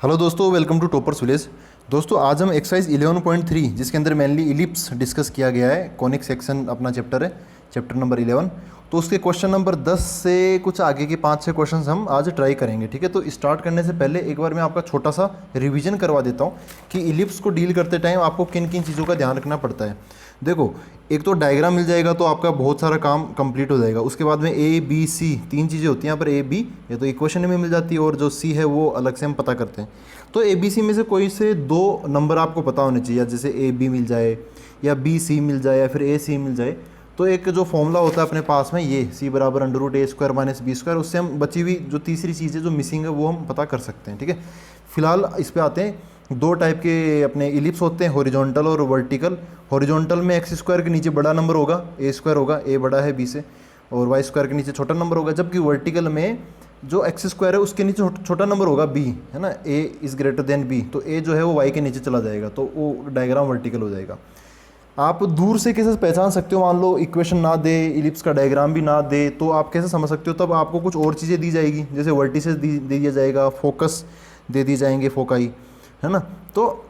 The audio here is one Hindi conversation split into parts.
हेलो दोस्तों, वेलकम टू टॉपर्स विलेज। दोस्तों आज हम एक्सरसाइज 11.3 जिसके अंदर मेनली इलिप्स डिस्कस किया गया है, कॉनिक सेक्शन अपना चैप्टर है, चैप्टर नंबर 11। तो उसके क्वेश्चन नंबर 10 से कुछ आगे के 5-6 क्वेश्चंस हम आज ट्राई करेंगे। ठीक है, तो स्टार्ट करने से पहले एक बार मैं आपका छोटा सा रिवीजन करवा देता हूँ कि इलिप्स को डील करते टाइम आपको किन किन चीज़ों का ध्यान रखना पड़ता है। देखो, एक तो डायग्राम मिल जाएगा तो आपका बहुत सारा काम कंप्लीट हो जाएगा। उसके बाद में ए बी सी 3 चीज़ें होती हैं, यहाँ पर ए बी ये तो इक्वेशन में मिल जाती है और जो सी है वो अलग से हम पता करते हैं। तो ए बी सी में से कोई से 2 नंबर आपको पता होने चाहिए, जैसे ए बी मिल जाए या बी सी मिल जाए या फिर ए सी मिल जाए। तो एक जो फॉर्मूला होता है अपने पास में, ये सी बराबर √a² - b², उससे हम बची हुई जो तीसरी चीज़ है जो मिसिंग है वो हम पता कर सकते हैं। ठीक है, फिलहाल इस पे आते हैं। 2 टाइप के अपने इलिप्स होते हैं, हॉरिजॉन्टल और वर्टिकल। हॉरिजॉन्टल में x² के नीचे बड़ा नंबर होगा, a² होगा, a बड़ा है b से, और y² के नीचे छोटा नंबर होगा। जबकि वर्टिकल में जो x² है उसके नीचे छोटा नंबर होगा b, है ना, a is greater than b, तो a जो है वो y के नीचे चला जाएगा, तो वो डायग्राम वर्टिकल हो जाएगा। आप दूर से कैसे पहचान सकते हो? मान लो इक्वेशन ना दे, इलिप्स का डायग्राम भी ना दे, तो आप कैसे समझ सकते हो? तब आपको कुछ और चीज़ें दी जाएगी, जैसे वर्टिसेस दे दिया जाएगा, फोकस दे दी जाएंगे, फोकाई, है ना। तो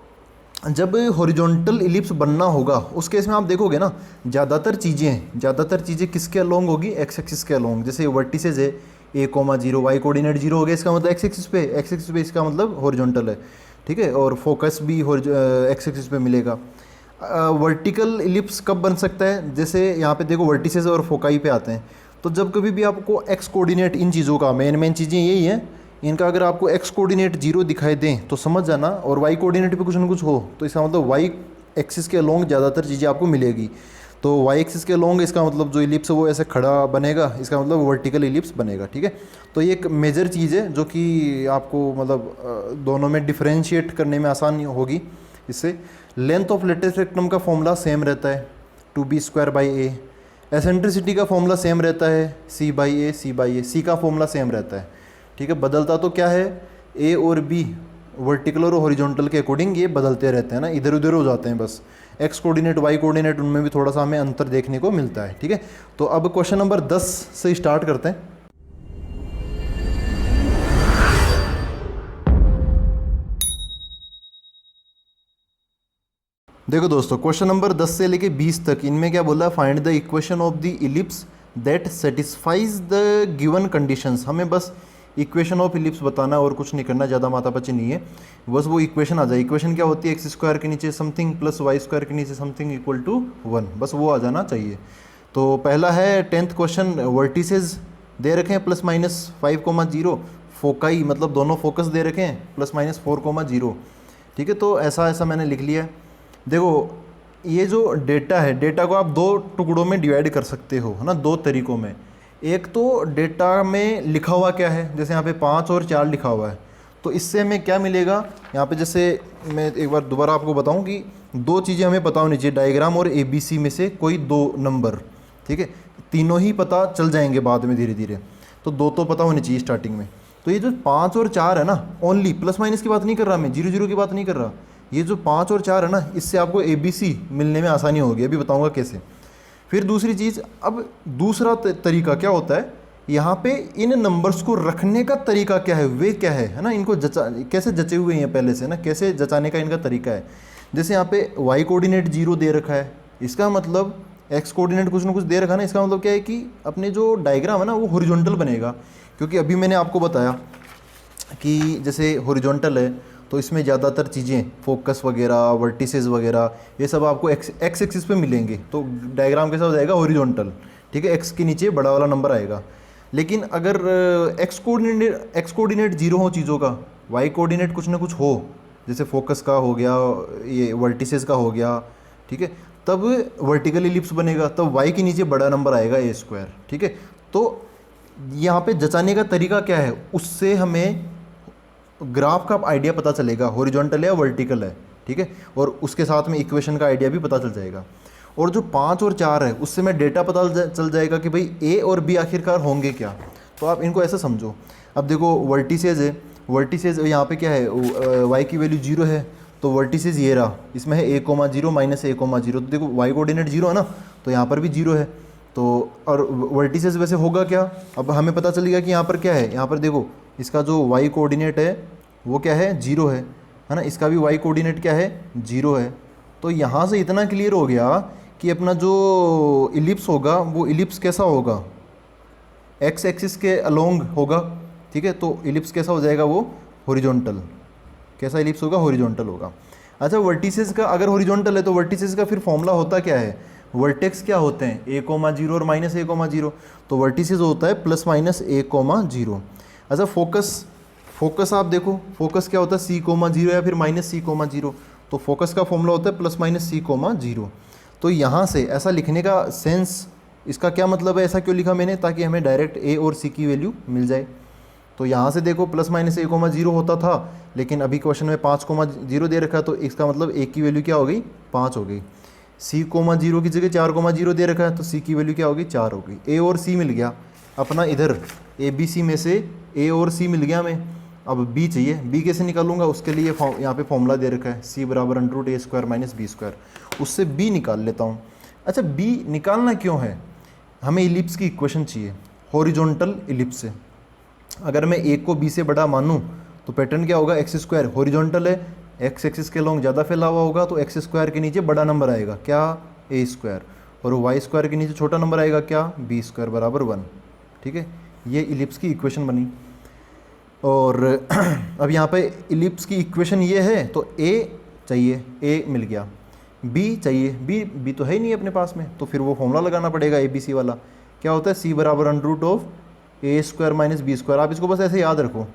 जब हॉरिजॉन्टल इलिप्स बनना होगा उस केस में आप देखोगे ना, ज़्यादातर चीज़ें किसके अलोंग होगी? एक्स एक्सिस के अलोंग। जैसे वर्टिसेस है a,0, y कोऑर्डिनेट 0 हो गया, इसका मतलब एक्स एक्सिस पे इसका मतलब हॉरिजॉन्टल है। ठीक है, और फोकस भी एक्स एक्सिस पे मिलेगा। वर्टिकल इलिप्स कब बन सकता है? जैसे यहाँ पे देखो, वर्टिसेस और फोकाई पे आते हैं। तो जब कभी भी आपको एक्स कोऑर्डिनेट, इन चीज़ों का मेन चीज़ें यही हैं, इनका अगर आपको एक्स कोऑर्डिनेट 0 दिखाई दें तो समझ जाना, और वाई कोऑर्डिनेट पे कुछ ना कुछ हो तो इसका मतलब वाई एक्सिस के अलोंग ज़्यादातर चीज़ें आपको मिलेगी। तो वाई एक्सिस के अलोंग इसका मतलब जो इलिप्स है वो ऐसे खड़ा बनेगा, इसका मतलब वर्टिकल इलिप्स बनेगा। ठीक है, तो ये एक मेजर चीज़ है जो कि आपको मतलब दोनों में डिफ्रेंशिएट करने में आसानी होगी इससे। लेंथ ऑफ लेटेस्ट रेक्टम का फॉर्मूला सेम रहता है, 2b²/a। एसेंट्रिसिटी का फॉर्मूला सेम रहता है, c/a। सी का फॉर्मूला सेम रहता है। ठीक है, बदलता तो क्या है? ए और बी वर्टिकल और हॉरिजॉन्टल के अकॉर्डिंग ये बदलते रहते हैं ना, इधर उधर हो जाते हैं बस। एक्स कोऑर्डिनेट, वाई कोऑर्डिनेट, उनमें भी थोड़ा सा हमें अंतर देखने को मिलता है। ठीक है, तो अब क्वेश्चन नंबर 10 से स्टार्ट करते हैं। देखो दोस्तों, क्वेश्चन नंबर 10 से लेके 20 तक इनमें क्या बोला है? Find the equation of the ellipse that satisfies the given conditions. हमें बस इक्वेशन ऑफ इलिप्स बताना है और कुछ नहीं करना, ज़्यादा माथापच्ची नहीं है, बस वो इक्वेशन आ जाए। इक्वेशन क्या होती है? x² के नीचे समथिंग प्लस y² के नीचे समथिंग इक्वल टू 1, बस वो आ जाना चाहिए। तो पहला है 10th क्वेश्चन, वर्टिसेस दे रखे हैं +-5,0, फोकाई मतलब दोनों फोकस दे रखे हैं +-4,0। ठीक है, तो ऐसा मैंने लिख लिया है। देखो, ये जो डेटा है, डेटा को आप 2 टुकड़ों में डिवाइड कर सकते हो, है ना, 2 तरीक़ों में। एक तो डेटा में लिखा हुआ क्या है, जैसे यहाँ पे 5 और 4 लिखा हुआ है, तो इससे हमें क्या मिलेगा? यहाँ पे जैसे मैं एक बार दोबारा आपको बताऊँ कि 2 चीज़ें हमें पता होनी चाहिए, डायग्राम और ABC में से कोई 2 नंबर। ठीक है, तीनों ही पता चल जाएंगे बाद में धीरे धीरे, तो 2 तो पता होनी चाहिए स्टार्टिंग में। तो ये जो 5 और 4 है ना, ओनली प्लस माइनस की बात नहीं कर रहा मैं, 0-0 की बात नहीं कर रहा, ये जो 5 और 4 है ना, इससे आपको ABC मिलने में आसानी होगी, अभी बताऊंगा कैसे। फिर दूसरी चीज़, अब दूसरा तरीका क्या होता है, यहाँ पे इन नंबर्स को रखने का तरीका क्या है, वे क्या है ना, इनको कैसे जचे हुए हैं पहले से ना, कैसे जचाने का इनका तरीका है। जैसे यहाँ पे y कोऑर्डिनेट 0 दे रखा है, इसका मतलब x कोऑर्डिनेट कुछ ना कुछ दे रखा है ना, इसका मतलब क्या है कि अपने जो डायग्राम है ना वो हॉरिजॉन्टल बनेगा। क्योंकि अभी मैंने आपको बताया कि जैसे हॉरिजॉन्टल है तो इसमें ज़्यादातर चीज़ें फोकस वगैरह, वर्टिसेस वगैरह, ये सब आपको एक्स एक्सिस पे मिलेंगे, तो डायग्राम कैसा हो जाएगा? हॉरिजॉन्टल। ठीक है, एक्स के नीचे बड़ा वाला नंबर आएगा। लेकिन अगर एक्स कोऑर्डिनेट 0 हो चीज़ों का, वाई कोऑर्डिनेट कुछ ना कुछ हो, जैसे फोकस का हो गया, ये वर्टिसेस का हो गया, ठीक है, तब वर्टिकल इलिप्स बनेगा, तब वाई के नीचे बड़ा नंबर आएगा a²। ठीक है, तो यहाँ पे जचाने का तरीका क्या है, उससे हमें ग्राफ का आइडिया पता चलेगा, हॉरिजॉन्टल है या वर्टिकल है। ठीक है, और उसके साथ में इक्वेशन का आइडिया भी पता चल जाएगा। और जो 5 और 4 है उससे मैं डेटा पता चल जाएगा कि भाई A और B आखिरकार होंगे क्या। तो आप इनको ऐसा समझो। अब देखो, वर्टिसेज है, वर्टिसेज यहाँ पे क्या है, y की वैल्यू 0 है, तो वर्टिसेज ये रहा, इसमें है a,0 -a,0। तो देखो y कोऑर्डिनेट 0 है ना, तो यहाँ पर भी 0 है। तो और वर्टिसेस वैसे होगा क्या, अब हमें पता चलेगा कि यहाँ पर क्या है। यहाँ पर देखो, इसका जो y कोऑर्डिनेट है वो क्या है, जीरो है ना। इसका भी वाई कोऑर्डिनेट क्या है, जीरो है। तो यहाँ से इतना क्लियर हो गया कि अपना जो इलिप्स होगा वो इलिप्स कैसा होगा, एक्स एक्सिस के अलोंग होगा, ठीक है। तो इलिप्स कैसा हो जाएगा, वो हॉरिजॉन्टल। कैसा इलिप्स होगा, हॉरिजॉन्टल होगा। अच्छा, वर्टिसेस का अगर हॉरिजॉन्टल है तो वर्टिसेस का फिर फॉर्मूला होता क्या है, वर्टेक्स क्या होते हैं, a,0 और -a,0। तो वर्टिसेस होता है +-a,0। अच्छा, फोकस आप देखो, फोकस क्या होता है, c,0 या फिर -c,0। तो फोकस का फॉर्मूला होता है +-c,0। तो यहाँ से ऐसा लिखने का सेंस, इसका क्या मतलब है, ऐसा क्यों लिखा मैंने, ताकि हमें डायरेक्ट a और c की वैल्यू मिल जाए। तो यहाँ से देखो +-a,0 होता था, लेकिन अभी क्वेश्चन में 5,0 दे रखा है, तो इसका मतलब a की वैल्यू क्या हो गई, 5 हो गई। c,0 की जगह 4,0 दे रखा है, तो c की वैल्यू क्या होगी, 4 हो गई। a और c मिल गया अपना, इधर ABC में से a और c मिल गया हमें। अब b चाहिए, b कैसे निकालूंगा, उसके लिए यहाँ पे फॉर्मूला दे रखा है, c = √a² - b²। उससे b निकाल लेता हूँ। अच्छा, b निकालना क्यों है, हमें इलिप्स की इक्वेशन चाहिए, हॉरिजॉन्टल इलिप्स से। अगर मैं a को b से बड़ा मानूं तो पैटर्न क्या होगा, x², हॉरिजॉन्टल है, x एक्सिस के लॉन्ग ज़्यादा फैला हुआ होगा, तो x² के नीचे बड़ा नंबर आएगा क्या, a², और y² के नीचे छोटा नंबर आएगा क्या, b² = 1। ठीक है, ये इलिप्स की इक्वेशन बनी। और अब यहाँ पे इलिप्स की इक्वेशन ये है, तो a चाहिए, a मिल गया, b चाहिए, b तो है ही नहीं अपने पास में, तो फिर वो फॉर्मूला लगाना पड़ेगा ABC वाला। क्या होता है, c = √a² - b²। आप इसको बस ऐसे याद रखो,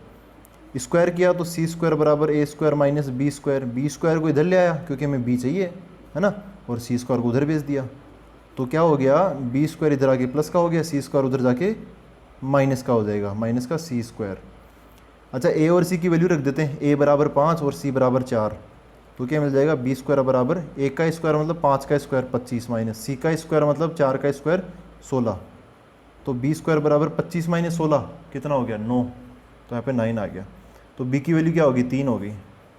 स्क्वायर किया तो c² = a² - b²। b² को इधर ले आया क्योंकि हमें b चाहिए, है ना, और c² को उधर भेज दिया। तो क्या हो गया, b² इधर आके प्लस का हो गया, c² उधर जाके माइनस का हो जाएगा, माइनस का c²। अच्छा, a और c की वैल्यू रख देते हैं, a = 5 और c = 4। तो क्या मिल जाएगा, b² = a का स्क्वायर मतलब 5 का स्क्वायर 25 माइनस c का स्क्वायर मतलब 4 का स्क्वायर 16। तो b² = 25 - 16 कितना हो गया, 9। तो यहाँ पे 9 आ गया। तो b की वैल्यू क्या होगी, 3 होगी।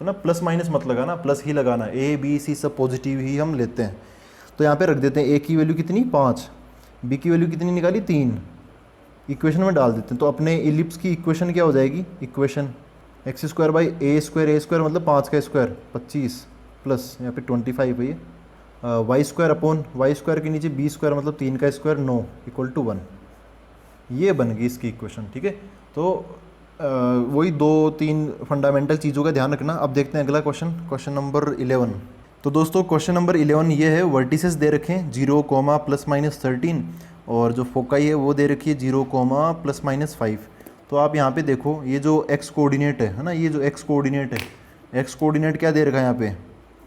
तो ना प्लस माइनस मत लगाना, प्लस ही लगाना, a b c सब पॉजिटिव ही हम लेते हैं। तो यहाँ पे रख देते हैं, a की वैल्यू कितनी, 5, b की वैल्यू कितनी निकाली, 3। इक्वेशन में डाल देते हैं, तो अपने इलिप्स की इक्वेशन क्या हो जाएगी, इक्वेशन x² / a² मतलब 5 का स्क्वायर 25 प्लस यहाँ पे 25 है ये, y² के नीचे b² मतलब 3 का स्क्वायर 9 = 1। ये बन गई इसकी इक्वेशन। ठीक है, तो वही 2-3 फंडामेंटल चीज़ों का ध्यान रखना। अब देखते हैं अगला क्वेश्चन, क्वेश्चन नंबर 11। तो दोस्तों क्वेश्चन नंबर 11 ये है, वर्टिसेस दे रखे हैं 0, ±13, और जो फोकाई है वो दे रखी है 0, ±5। तो आप यहाँ पे देखो, ये जो x कोऑर्डिनेट है ना, ये जो x कोऑर्डिनेट है, x कोऑर्डिनेट क्या दे रखा है यहाँ पे,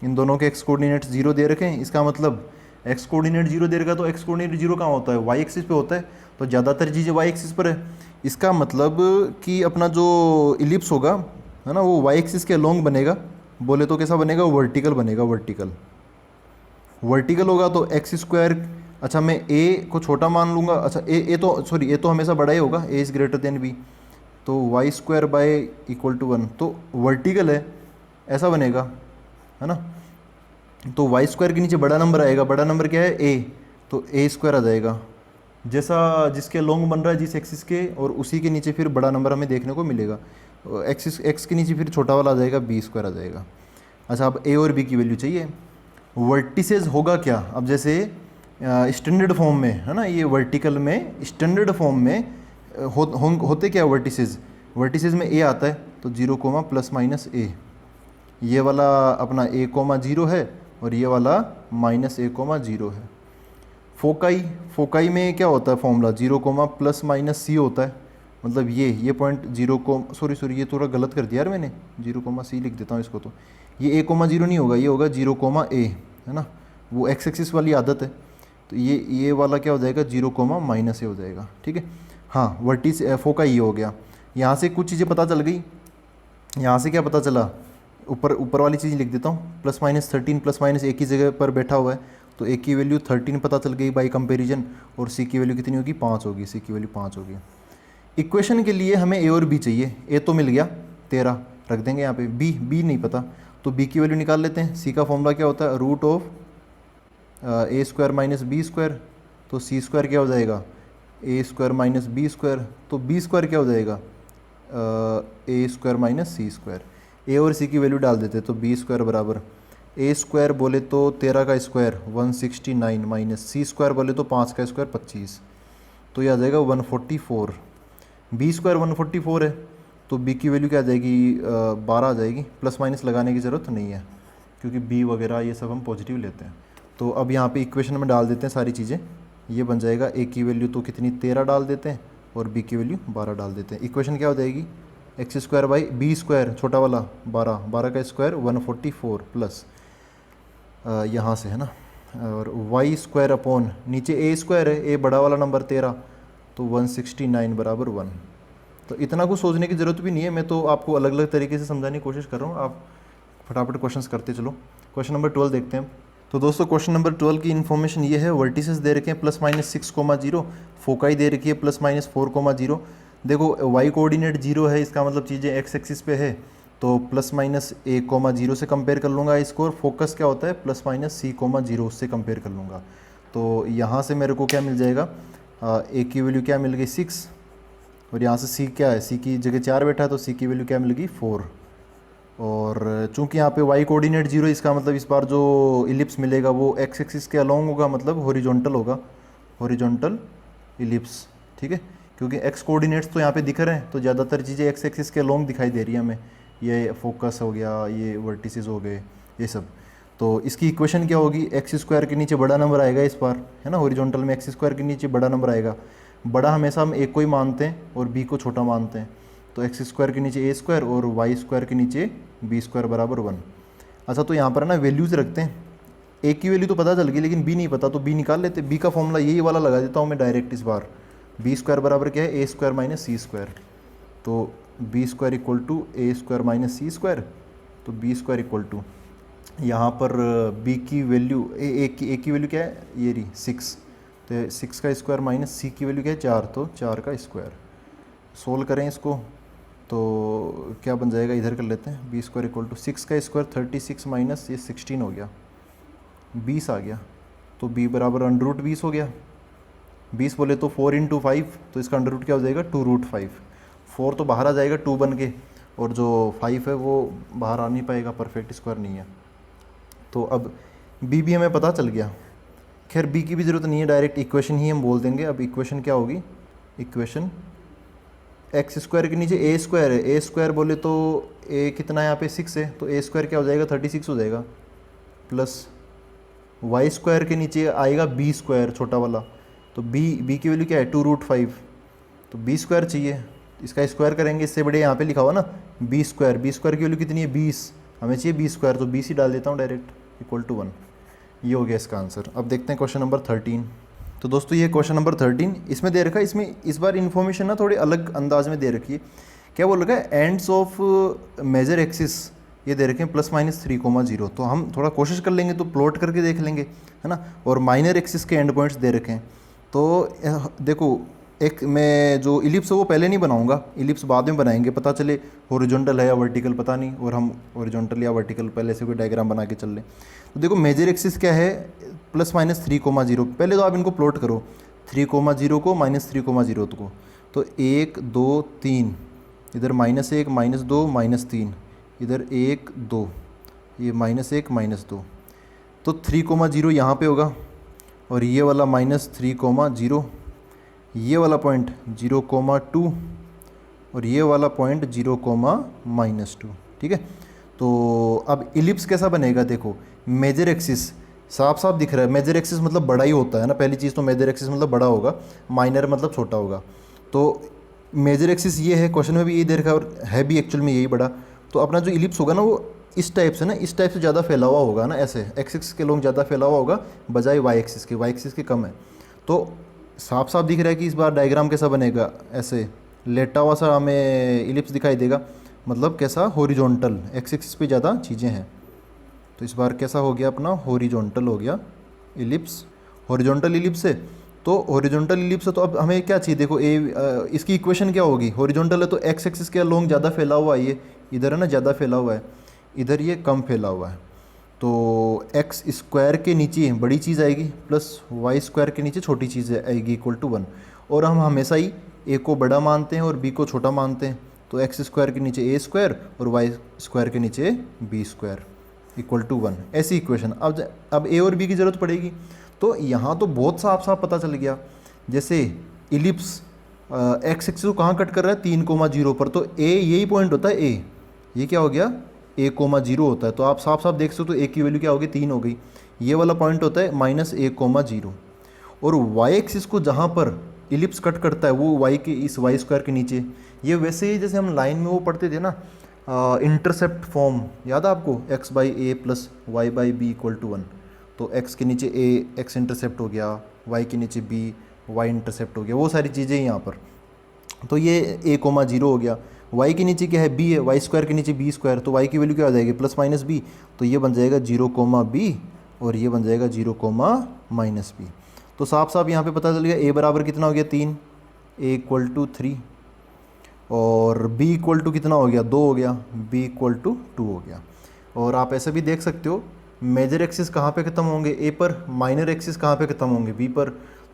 इन दोनों के x कोऑर्डिनेट 0 दे रखे हैं। इसका मतलब x कोऑर्डिनेट 0 दे रखा है, तो x कोऑर्डिनेट 0 कहाँ होता है, y एक्सिस पे होता है, तो ज़्यादातर चीज़ें y एक्सिस पर है। इसका मतलब कि अपना जो इलिप्स होगा, है ना, वो y एक्सिस के लॉन्ग बनेगा, बोले तो कैसा बनेगा, वर्टिकल बनेगा, वर्टिकल होगा तो x²। अच्छा, मैं a को छोटा मान लूँगा, अच्छा a तो हमेशा बड़ा ही होगा, a > b, तो y² = 1, तो वर्टिकल है, ऐसा बनेगा, है ना। तो y² के नीचे बड़ा नंबर आएगा, बड़ा नंबर क्या है, a, तो a² आ जाएगा, जैसा जिसके लॉन्ग बन रहा है जिस एक्सिस के, और उसी के नीचे फिर बड़ा नंबर हमें देखने को मिलेगा। x के नीचे फिर छोटा वाला आ जाएगा, b² आ जाएगा। अच्छा, अब a और b की वैल्यू चाहिए। वर्टिसेस होगा क्या, अब जैसे स्टैंडर्ड फॉर्म में, है ना, ये वर्टिकल में स्टैंडर्ड फॉर्म में होते क्या वर्टिसेस में a आता है, तो 0, ±a, ये वाला अपना a,0 है, और ये वाला -a,0 है। फोकाई में क्या होता है फॉर्मूला, 0, ±c होता है, मतलब ये पॉइंट 0 को, सॉरी ये थोड़ा गलत कर दिया यार मैंने, 0, c लिख देता हूँ इसको। तो ये a,0 नहीं होगा, ये होगा 0, a, है ना, वो x एक्सिस वाली आदत है। तो ये वाला क्या हो जाएगा, 0, -a हो जाएगा। ठीक है, हाँ, वर्टिस फोकाई ये हो गया। यहाँ से कुछ चीज़ें पता चल गई, यहाँ से क्या पता चला, ऊपर वाली चीज़ लिख देता हूँ, +-13 +- एक ही जगह पर बैठा हुआ है, तो a की वैल्यू 13 पता चल गई बाई कंपैरिजन, और c की वैल्यू कितनी होगी, 5 होगी, c की वैल्यू 5 होगी। इक्वेशन के लिए हमें a और b चाहिए, a तो मिल गया 13, रख देंगे यहाँ पे, b नहीं पता, तो b की वैल्यू निकाल लेते हैं। c का फॉर्मूला क्या होता है, √a² - b², तो c² क्या हो जाएगा, a² - b², तो b² क्या हो जाएगा, ए स्क्वायर माइनस सी स्क्वायर। ए और सी की वैल्यू डाल देते तो बी स्क्वायर बराबर ए स्क्वायर बोले तो 13 का स्क्वायर 169 माइनस सी स्क्वायर बोले तो 5 का स्क्वायर 25, तो ये आ जाएगा 144। बी स्क्वायर 144 है तो बी की वैल्यू क्या आ जाएगी 12 आ जाएगी। प्लस माइनस लगाने की ज़रूरत नहीं है क्योंकि बी वगैरह ये सब हम पॉजिटिव लेते हैं। तो अब यहाँ पे इक्वेशन में डाल देते हैं सारी चीज़ें। ये बन जाएगा ए की वैल्यू तो कितनी 13 डाल देते हैं और बी की वैल्यू 12 डाल देते हैं। इक्वेशन क्या हो जाएगी x square by b square छोटा वाला 12 का स्क्वायर 144 प्लस यहाँ से है ना, और वाई स्क्वायर अपॉन नीचे ए स्क्वायर है, ए बड़ा वाला नंबर 13 तो 169 बराबर 1। तो इतना कुछ सोचने की ज़रूरत भी नहीं है, मैं तो आपको अलग अलग तरीके से समझाने की कोशिश कर रहा हूँ, आप फटाफट क्वेश्चंस करते चलो। क्वेश्चन नंबर 12 देखते हैं। तो दोस्तों क्वेश्चन नंबर 12 की इन्फॉर्मेशन ये है, वर्टिसेस दे रखे हैं +-6,0, फोकाई दे रखी है +-4,0। देखो वाई कोऑर्डिनेट 0 है, इसका मतलब चीज़ें एक्स एक्सिस पे है तो +-1,0 से कंपेयर कर लूँगा इसको, और फोकस क्या होता है +-c,0 उससे कंपेयर कर लूँगा। तो यहाँ से मेरे को क्या मिल जाएगा ए की वैल्यू क्या मिल गई 6, और यहाँ से सी क्या है, सी की जगह 4 बैठा है तो सी की वैल्यू क्या मिल गई 4। और चूंकि यहाँ पे वाई कोऑर्डिनेट 0 इसका मतलब इस बार जो इलिप्स मिलेगा वो एक्स एक्सिस के अलोंग होगा, मतलब हॉरिजॉन्टल होगा, हॉरिजॉन्टल इलिप्स, ठीक है। क्योंकि एक्स कोऑर्डिनेट्स तो यहाँ पे दिख रहे हैं तो ज़्यादातर चीज़ें एक्स एक्सिस के अलोंग दिखाई दे रही है हमें, ये फोकस हो गया, ये वर्टिसेस हो गए, ये सब। तो इसकी इक्वेशन क्या होगी, एक्स स्क्वायर के नीचे बड़ा नंबर आएगा इस बार, है ना, हॉरिजॉन्टल में एक्स स्क्वायर के नीचे बड़ा नंबर आएगा। बड़ा हमेशा हम एक को ही मानते हैं और बी को छोटा मानते हैं, तो एक्स स्क्वायर के नीचे ए स्क्वायर और वाई स्क्वायर के नीचे बी स्क्वायर बराबर 1। अच्छा तो यहाँ पर ना वैल्यूज़ रखते हैं, ए की वैल्यू तो पता चल गई लेकिन बी नहीं पता, तो बी निकाल लेते। बी का फॉर्मूला यही वाला लगा देता हूँ मैं डायरेक्ट इस बार, बी स्क्वायर बराबर क्या है a square minus c square, तो b square equal to a square minus c square, तो बी स्क्वायर इक्वल टू यहाँ पर बी की वैल्यू ए की वैल्यू क्या है ये रही 6, तो 6 का स्क्वायर माइनस सी की वैल्यू क्या है 4, तो 4 का स्क्वायर। सोल्व करें इसको तो क्या बन जाएगा, इधर कर लेते हैं, बी स्क्वायर इक्वल टू 6 का स्क्वायर 36 माइनस ये 16 हो गया, 20 आ गया, तो बी बराबर √20 हो गया। 20 बोले तो 4 × 5, तो इसका अंडर रूट क्या हो जाएगा 2√5। 4 तो बाहर आ जाएगा 2 बन के, और जो 5 है वो बाहर आ नहीं पाएगा, परफेक्ट स्क्वायर नहीं है। तो अब बी भी हमें पता चल गया, खैर बी की भी ज़रूरत नहीं है, डायरेक्ट इक्वेशन ही हम बोल देंगे। अब इक्वेशन क्या होगी, इक्वेशन एक्स स्क्वायर के नीचे ए स्क्वायर है, ए स्क्वायर बोले तो ए कितना है यहाँ पे 6 है, तो ए स्क्वायर क्या हो जाएगा 36 हो जाएगा, प्लस वाई स्क्वायर के नीचे आएगा बी स्क्वायर छोटा वाला, तो बी की वैल्यू क्या है 2√5, तो बी स्क्वायर चाहिए, इसका स्क्वायर करेंगे, इससे बड़े यहाँ पे लिखा हुआ ना बी स्क्वायर की वैल्यू कितनी है 20, हमें चाहिए बी स्क्वायर, तो 20 ही डाल देता हूँ डायरेक्ट इक्वल टू 1। ये हो गया इसका आंसर। अब देखते हैं क्वेश्चन नंबर 13। तो दोस्तों ये क्वेश्चन नंबर 13 इसमें दे रखा है, इसमें इस बार इन्फॉर्मेशन ना थोड़ी अलग अंदाज में दे रखी है। क्या बोल रखा है, एंड्स ऑफ मेजर एक्सिस ये दे रखे हैं +-3,0, तो हम थोड़ा कोशिश कर लेंगे तो प्लॉट करके देख लेंगे, है ना। और माइनर एक्सिस के एंड पॉइंट्स दे रखे हैं, तो देखो एक मैं जो इलिप्स है वो पहले नहीं बनाऊंगा, इलिप्स बाद में बनाएंगे, पता चले हॉरिजॉन्टल है या वर्टिकल पता नहीं, और हम हॉरिजॉन्टल या वर्टिकल पहले से कोई डायग्राम बना के चल लें। तो देखो मेजर एक्सिस क्या है +-3,0, पहले तो आप इनको प्लॉट करो 3,0 को -3,0 को, तो 1 2 3 इधर -1 -2 -3 इधर 1 2, ये -1 -2, तो 3,0 यहाँ पे होगा, और ये वाला -3,0, ये वाला पॉइंट 0,2 और ये वाला पॉइंट 0,-2, ठीक है। तो अब इलिप्स कैसा बनेगा, देखो मेजर एक्सिस साफ साफ दिख रहा है, मेजर एक्सिस मतलब बड़ा ही होता है ना, पहली चीज़ तो मेजर एक्सिस मतलब बड़ा होगा, माइनर मतलब छोटा होगा। तो मेजर एक्सिस ये है, क्वेश्चन में भी यही दे रखा है और है भी एक्चुअल में यही बड़ा। तो अपना जो इलिप्स होगा ना वो इस टाइप से ना, इस टाइप से ज़्यादा फैला हुआ होगा ना, ऐसे एक्स एक्सिस के लोग ज़्यादा फैला हुआ होगा बजाय वाई एक्सिस के कम है। तो साफ साफ दिख रहा है कि इस बार डायग्राम कैसा बनेगा, ऐसे लेटा हुआ सा हमें इलिप्स दिखाई देगा, मतलब कैसा हॉरिजॉन्टल, एक्स एक्सिस पे ज़्यादा चीज़ें हैं। तो इस बार कैसा हो गया अपना हॉरिजॉन्टल हो गया इलिप्स, हॉरिजॉन्टल इलिप्स है। तो हॉरिजॉन्टल इलिप्स है तो अब हमें क्या चाहिए, देखो इसकी इक्वेशन क्या होगी, हॉरिजॉन्टल है तो एक्स एक्सिस के अलोंग ज़्यादा फैला हुआ है, ये इधर है ना ज़्यादा फैला हुआ है, इधर ये कम फैला हुआ है। तो एक्स स्क्वायर के नीचे बड़ी चीज़ आएगी प्लस वाई स्क्वायर के नीचे छोटी चीज़ आएगी इक्वल टू 1, और हम हमेशा ही ए को बड़ा मानते हैं और बी को छोटा मानते हैं, तो एक्स स्क्वायर के नीचे ए स्क्वायर और वाई स्क्वायर के नीचे बी स्क्वायर इक्वल टू 1, ऐसी इक्वेशन। अब ए और बी की ज़रूरत पड़ेगी। तो यहाँ तो बहुत साफ साफ पता चल गया, जैसे इलिप्स एक्स एक्सिस को कहाँ कट कर रहा है 3,0 पर, तो ए यही पॉइंट होता है ए, ये क्या हो गया a,0 होता है। तो आप साफ साफ देख सकते हो तो ए की वैल्यू क्या होगी 3 हो गई। ये वाला पॉइंट होता है -a,0 और वाई एक्सिस को जहाँ पर इलिप्स कट करता है वो वाई के इस वाई स्क्वायर के नीचे। ये वैसे ही जैसे हम लाइन में वो पढ़ते थे ना इंटरसेप्ट फॉर्म, याद है आपको x/a + y/b = 1। तो x के नीचे a x इंटरसेप्ट हो गया, y के नीचे b y इंटरसेप्ट हो गया, वो सारी चीज़ें यहाँ पर। तो ये a,0 हो गया। y के नीचे क्या है b है, वाई स्क्वायर के नीचे b स्क्वायर, तो y की वैल्यू क्या हो जाएगी +-b, तो ये बन जाएगा 0,b और ये बन जाएगा 0,-b। तो साफ साफ यहाँ पे पता चल गया a बराबर कितना हो गया 3, a = 3 और b = कितना हो गया 2 हो गया, b = 2 हो गया। और आप ऐसा भी देख सकते हो मेजर एक्सिस कहाँ पे ख़त्म होंगे a पर, माइनर एक्सिस कहाँ पे ख़त्म होंगे b पर।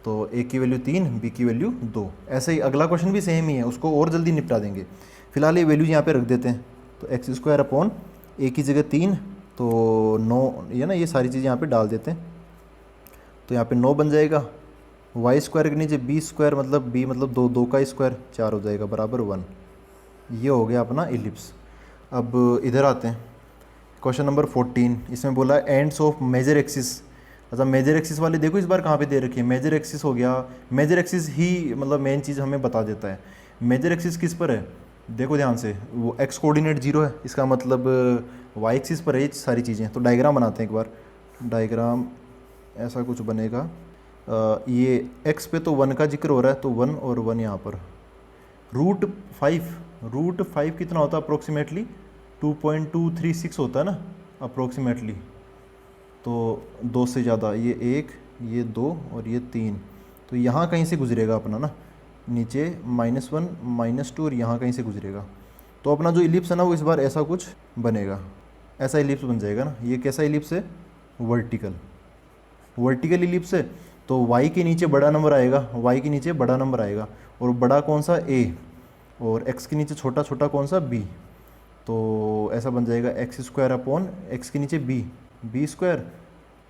तो a की वैल्यू 3, b की वैल्यू 2। ऐसे ही अगला क्वेश्चन भी सेम ही है, उसको और जल्दी निपटा देंगे। फिलहाल ये वैल्यू यहाँ पे रख देते हैं। तो x² a की जगह 3 तो 9, ये ना ये सारी चीज़ यहाँ पे डाल देते हैं। तो यहाँ पे 9 बन जाएगा, वाई स्क्वायर के नीचे बी स्क्वायर मतलब b मतलब 2, 2 का स्क्वायर 4 हो जाएगा बराबर 1। ये हो गया अपना इलिप्स। अब इधर आते हैं क्वेश्चन नंबर 14। इसमें बोला एंड्स ऑफ मेजर एक्सिस। अच्छा मेजर एक्सिस वाले देखो इस बार कहाँ पे दे रखी है, मेजर एक्सिस हो गया। मेजर एक्सिस ही मतलब मेन चीज़ हमें बता देता है। मेजर एक्सिस किस पर है देखो ध्यान से, वो एक्स कोऑर्डिनेट 0 है, इसका मतलब वाई एक्सिस पर है ये सारी चीज़ें। तो डायग्राम बनाते हैं एक बार। डायग्राम ऐसा कुछ बनेगा, ये एक्स पे तो 1 का जिक्र हो रहा है, तो 1 और 1 यहाँ पर। √5 कितना होता है अप्रोक्सीमेटली 2.236 होता है ना अप्रोक्सीमेटली। तो 2 से ज़्यादा, ये 1 ये 2 और ये 3, तो यहाँ कहीं से गुजरेगा अपना ना, नीचे -1 -2 और यहाँ कहीं से गुजरेगा। तो अपना जो इलिप्स है ना वो इस बार ऐसा कुछ बनेगा, ऐसा इलिप्स बन जाएगा ना। ये कैसा इलिप्स है वर्टिकल इलिप्स है। तो y के नीचे बड़ा नंबर आएगा, y के नीचे बड़ा नंबर आएगा, और बड़ा कौन सा a, और x के नीचे छोटा छोटा कौन सा b। तो ऐसा बन जाएगा x² x के नीचे b स्क्वायर,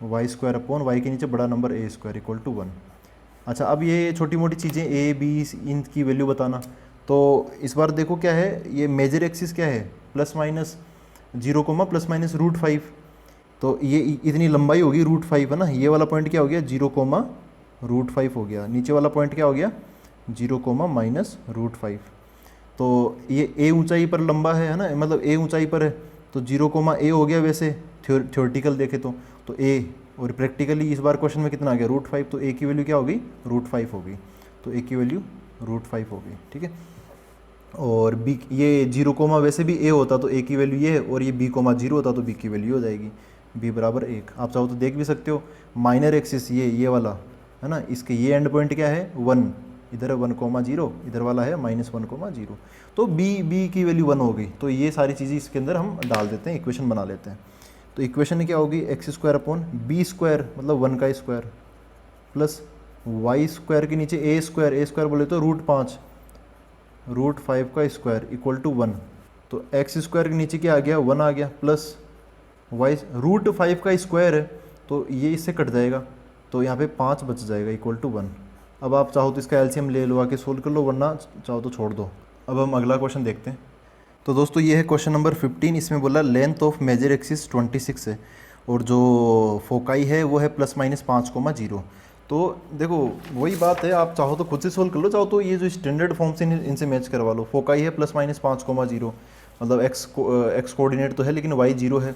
y² y के नीचे बड़ा नंबर a² = 1। अच्छा अब ये छोटी मोटी चीज़ें a b इनकी वैल्यू बताना। तो इस बार देखो क्या है, ये मेजर एक्सिस क्या है +-0, +-√5। तो ये इतनी लंबाई होगी √5 है ना। ये वाला पॉइंट क्या हो गया 0,√5 हो गया। नीचे वाला पॉइंट क्या हो गया 0,-√5। तो ये a ऊंचाई पर लंबा है ना, मतलब a ऊंचाई पर है, तो 0,a हो गया वैसे थ्योरेटिकल देखे तो a, और प्रैक्टिकली इस बार क्वेश्चन में कितना आ गया √5। तो a की वैल्यू क्या होगी √5 होगी, तो a की वैल्यू √5 होगी, ठीक है। और b ये 0, वैसे भी a होता तो a की वैल्यू ये है, और ये b,0 होता तो b की वैल्यू हो जाएगी b बराबर 1। आप चाहो तो देख भी सकते हो माइनर एक्सिस ये वाला है ना, इसके ये एंड पॉइंट क्या है 1, इधर है 1,0, इधर वाला है -1,0, तो b की वैल्यू 1 हो गई। तो ये सारी चीज़ें इसके अंदर हम डाल देते हैं, इक्वेशन बना लेते हैं। तो इक्वेशन क्या होगी x² b² मतलब 1 का स्क्वायर प्लस y² के नीचे a² बोले तो √5 √5 का स्क्वायर = 1। तो x² के नीचे क्या आ गया 1 आ गया, प्लस y √5 का स्क्वायर है तो ये इससे कट जाएगा, तो यहाँ पे 5 बच जाएगा = 1। अब आप चाहो तो इसका एलसीएम ले लो आके सोल्व कर लो, वरना चाहो तो छोड़ दो। अब हम अगला क्वेश्चन देखते हैं। तो दोस्तों ये है क्वेश्चन नंबर 15। इसमें बोला लेंथ ऑफ मेजर एक्सिस 26 है और जो फोकाई है वो है +-5,0। तो देखो वही बात है, आप चाहो तो खुद से सोल्व कर लो, चाहो तो ये जो स्टैंडर्ड फॉर्म से इनसे मैच करवा लो। फोकाई है +-5,0 मतलब एक्स कोऑर्डिनेट तो है लेकिन y 0 है,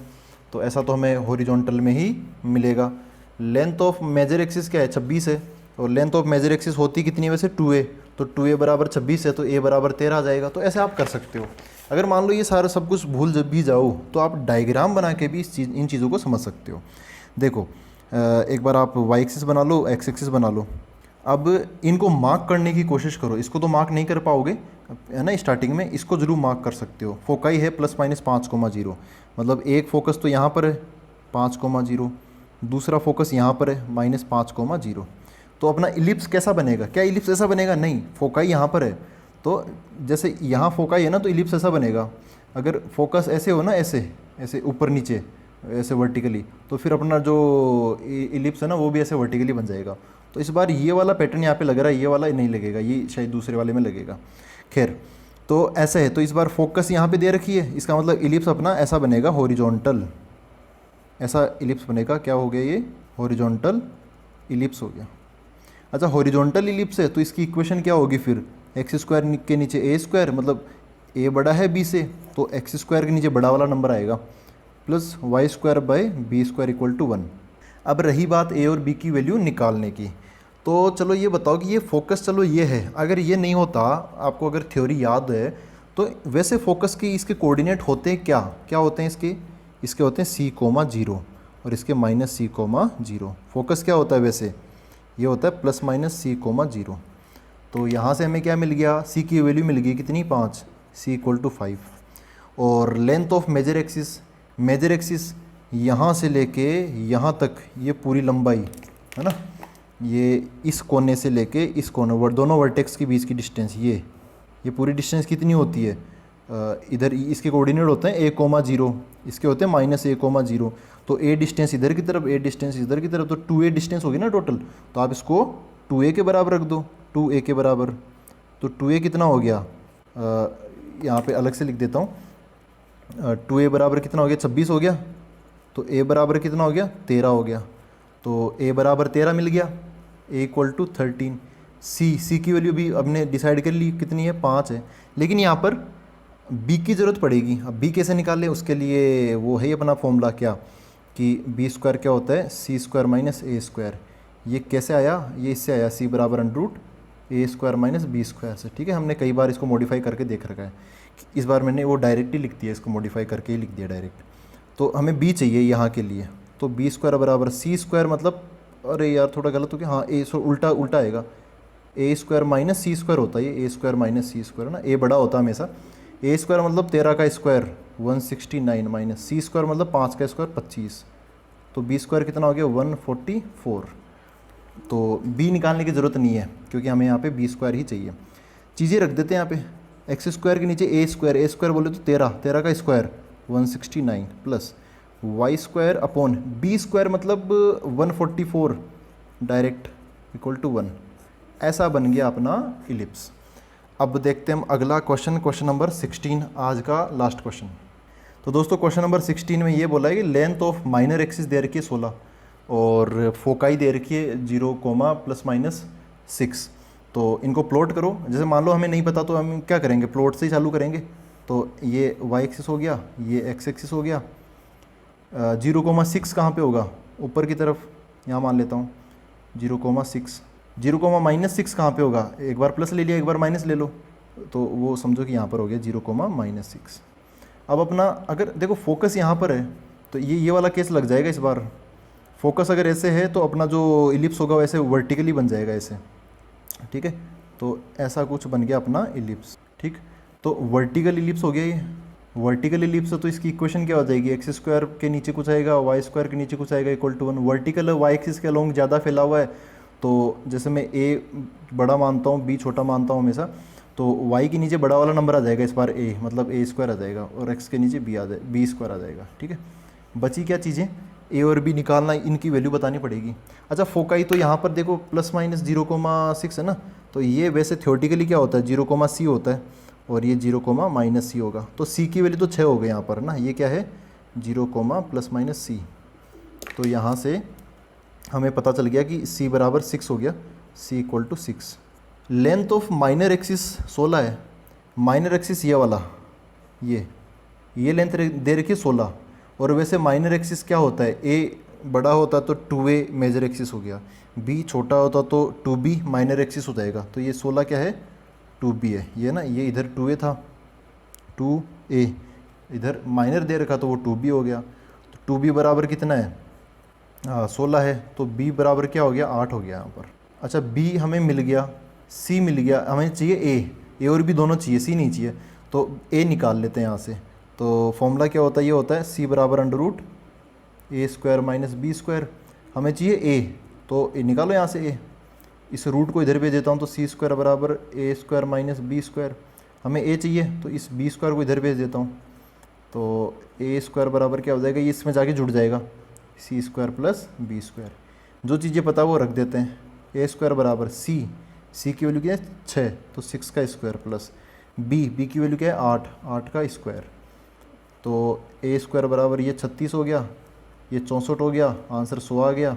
तो ऐसा तो हमें हॉरिजॉन्टल में ही मिलेगा। लेंथ ऑफ मेजर एक्सिस क्या है 26 है, और लेंथ ऑफ मेजर एक्सिस होती कितनी है वैसे 2a, तो 2a बराबर 26 है, तो a बराबर 13 आ जाएगा। तो ऐसे आप कर सकते हो। अगर मान लो ये सारा सब कुछ भूल जब भी जाओ तो आप डायग्राम बना के भी इन चीज़ों को समझ सकते हो। देखो एक बार आप y एक्सिस बना लो, x एक्सिस बना लो। अब इनको मार्क करने की कोशिश करो, इसको तो मार्क नहीं कर पाओगे है ना स्टार्टिंग में, इसको ज़रूर मार्क कर सकते हो। फोकाई है +-5,0 मतलब एक फोकस तो यहाँ पर है 5,0, दूसरा फोकस यहाँ पर है -5,0। तो अपना इलिप्स कैसा बनेगा, क्या इलिप्स ऐसा बनेगा नहीं, फोकाई यहाँ पर है तो जैसे यहाँ फोकाई है ना, तो इलिप्स ऐसा बनेगा। अगर फोकस ऐसे हो ना, ऐसे ऐसे ऊपर नीचे ऐसे वर्टिकली, तो फिर अपना जो इलिप्स है ना वो भी ऐसे वर्टिकली बन जाएगा। तो इस बार ये वाला पैटर्न यहाँ पे लग रहा है, ये वाला नहीं लगेगा, ये शायद दूसरे वाले में लगेगा। खैर, तो ऐसा है। तो इस बार फोकस यहाँ पे दे रखी है, इसका मतलब इलिप्स अपना ऐसा बनेगा, हॉरिजॉन्टल। ऐसा इलिप्स बनेगा। क्या हो गया ये? हॉरिजॉन्टल इलिप्स हो गया। अच्छा, हॉरिजॉन्टल इलिप्स है तो इसकी इक्वेशन क्या होगी फिर? एक्स स्क्वायर के नीचे ए स्क्वायर, मतलब ए बड़ा है बी से, तो एक्स स्क्वायर के नीचे बड़ा वाला नंबर आएगा, plus y square by b square equal to 1। अब रही बात ए और बी की वैल्यू निकालने की, तो चलो ये बताओ कि ये फोकस, चलो ये है, अगर ये नहीं होता, आपको अगर थ्योरी याद है तो वैसे फोकस की इसके कोऑर्डिनेट होते हैं क्या? क्या होते हैं इसके होते हैं c,0 और इसके -c,0। फोकस क्या होता है वैसे? ये होता है ±c,0। तो यहाँ से हमें क्या मिल गया? c की वैल्यू मिल गई कितनी? 5, c = 5। और लेंथ ऑफ मेजर एक्सिस यहाँ से लेके यहाँ तक, ये पूरी लंबाई है ना, ये इस कोने से लेके इस कोने, दोनों वर्टेक्स के बीच की डिस्टेंस, ये पूरी डिस्टेंस कितनी होती है? इधर इसके कोऑर्डिनेट होते हैं a,0, इसके होते हैं -a,0। तो a डिस्टेंस इधर की तरफ, a डिस्टेंस इधर की तरफ, तो 2a डिस्टेंस होगी ना टोटल। तो आप इसको 2a के बराबर रख दो, 2a के बराबर। तो 2a कितना हो गया? यहाँ पे अलग से लिख देता हूँ। 2a बराबर कितना हो गया? 26 हो गया। तो a बराबर कितना हो गया? 13 हो गया। तो a बराबर 13 मिल गया, a = 13। c की वैल्यू भी हमने डिसाइड कर ली, कितनी है? 5 है। लेकिन यहाँ पर b की ज़रूरत पड़ेगी। अब b कैसे निकालें? उसके लिए वो है अपना फॉर्मूला, क्या कि b स्क्वायर क्या होता है? c² - a square. ये कैसे आया? ये इससे आया, c बराबर √a² - b स्क्वायर से। ठीक है, हमने कई बार इसको मॉडिफाई करके देख रखा है। इस बार मैंने वो डायरेक्ट ही लिख दिया, इसको मॉडिफाई करके ही लिख दिया डायरेक्ट। तो हमें b चाहिए यहाँ के लिए, तो b² बराबर c², मतलब अरे यार थोड़ा गलत हो गया, हाँ a उल्टा आएगा, a² - c² होता है, ये a² - c² है ना, a बड़ा होता है हमेशा। a² मतलब 13 का स्क्वायर 169 माइनस c² मतलब 5 का स्क्वायर 25। तो b² कितना हो गया? 144। तो b निकालने की ज़रूरत नहीं है क्योंकि हमें यहाँ पे b² ही चाहिए। चीज़ें रख देते हैं यहाँ पे, x² के नीचे a² बोले तो 13 का square 169 plus y² upon b² मतलब 144 डायरेक्ट इक्वल टू 1। ऐसा बन गया अपना इलिप्स। अब देखते हैं हम अगला क्वेश्चन नंबर 16, आज का लास्ट क्वेश्चन। तो दोस्तों क्वेश्चन नंबर 16 में ये बोला है कि लेंथ ऑफ माइनर एक्सिस दे रखी है 16 और फोकाई दे रखी है 0, ±6। तो इनको प्लॉट करो। जैसे मान लो हमें नहीं पता तो हम क्या करेंगे? प्लॉट से ही चालू करेंगे। तो ये y एक्सिस हो गया, ये x एक्सिस हो गया। 0,6 कहाँ पे होगा? ऊपर की तरफ, यहाँ मान लेता हूँ 0,6। 0,-6 कहाँ पे होगा? एक बार प्लस ले लिया, एक बार माइनस ले लो, तो वो समझो कि यहाँ पर हो गया 0,-6। अब अपना अगर देखो फोकस यहाँ पर है तो ये वाला केस लग जाएगा इस बार। फोकस अगर ऐसे है तो अपना जो इलिप्स होगा वैसे वर्टिकली बन जाएगा ऐसे। ठीक है, तो ऐसा कुछ बन गया अपना इलिप्स। ठीक, तो वर्टिकल इलिप्स हो गया ये। वर्टिकल इलिप्स है तो इसकी इक्वेशन क्या हो जाएगी? x² के नीचे कुछ आएगा, y² के नीचे कुछ आएगा equal to 1। Vertical y axis के अलोंग ज़्यादा फैला हुआ है, तो जैसे मैं a बड़ा मानता हूँ, b छोटा मानता हूँ हमेशा, तो y के नीचे बड़ा वाला नंबर आ जाएगा इस बार a, मतलब a² आ जाएगा, और x के नीचे b² आ जाएगा। ठीक है, बची क्या चीज़ें? a और b निकालना, इनकी वैल्यू बतानी पड़ेगी। अच्छा, फोकाई तो यहाँ पर देखो ±0,6 है ना, तो ये वैसे थ्योरेटिकली क्या होता है? 0,c होता है और ये 0,-c होगा। तो c की वैल्यू तो 6 हो गई यहाँ पर ना, ये क्या है? 0,+-c। तो यहाँ से हमें पता चल गया कि c बराबर 6 हो गया, c = 6। Length of minor axis 16 है। माइनर एक्सिस ये वाला, ये लेंथ दे रखी है 16। और वैसे माइनर एक्सिस क्या होता है? a बड़ा होता तो 2a मेजर एक्सिस हो गया, b छोटा होता तो 2b माइनर एक्सिस हो जाएगा। तो ये 16 क्या है? 2b है ये ना, ये इधर 2a था, 2a इधर माइनर दे रखा तो वो 2b हो गया। तो 2b बराबर कितना है? 16 है, तो b बराबर क्या हो गया? 8 हो गया यहाँ पर। अच्छा, b हमें मिल गया, c मिल गया, हमें चाहिए a और b दोनों चाहिए, c नहीं चाहिए। तो a निकाल लेते हैं यहाँ से। तो फॉर्मूला क्या होता है? ये होता है c बराबर √a² - b²। हमें चाहिए a, तो a निकालो यहाँ से a। इस रूट को इधर भेज देता हूँ तो सी स्क्वायर बराबर ए स्क्वायर माइनस बी स्क्वायर, हमें ए चाहिए तो इस बी स्क्वायर को इधर भेज देता हूँ, तो ए स्क्वायर बराबर क्या हो जाएगा, ये इसमें जाके जुड़ जाएगा, सी स्क्वायर प्लस बी स्क्वायर। जो चीज़ें पता वो रख देते हैं। ए स्क्वायर बराबर सी की वैल्यू क्या है 6, तो 6 का स्क्वायर प्लस बी की वैल्यू क्या है 8 का स्क्वायर, तो ए स्क्वायर बराबर ये 36 हो गया, ये 64 हो गया, आंसर 100 आ गया,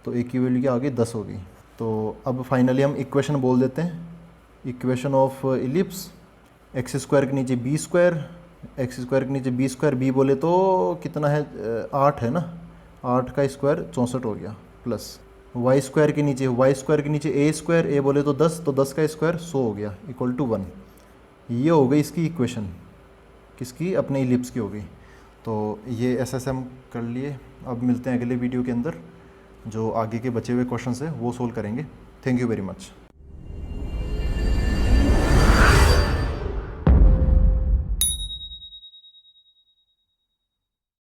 तो ए की वैल्यू क्या आ गई 10 हो गई। तो अब फाइनली हम इक्वेशन बोल देते हैं, equation of ellipse x square के नीचे बी स्क्वायर, एक्स स्क्वायर के नीचे बी स्क्वायर, बी बोले तो कितना है 8 है ना, 8 का स्क्वायर 64 हो गया, प्लस वाई स्क्वायर के नीचे ए स्क्वायर, ए बोले तो 10, तो 10 का स्क्वायर 100 हो गया इक्वल टू 1। ये हो गई इसकी इक्वेशन, किसकी, अपने इलिप्स की हो गई। तो ये ऐसे हम कर लिए। अब मिलते हैं अगले वीडियो के अंदर, जो आगे के बचे हुए क्वेश्चंस है वो सोल्व करेंगे। Thank you very much.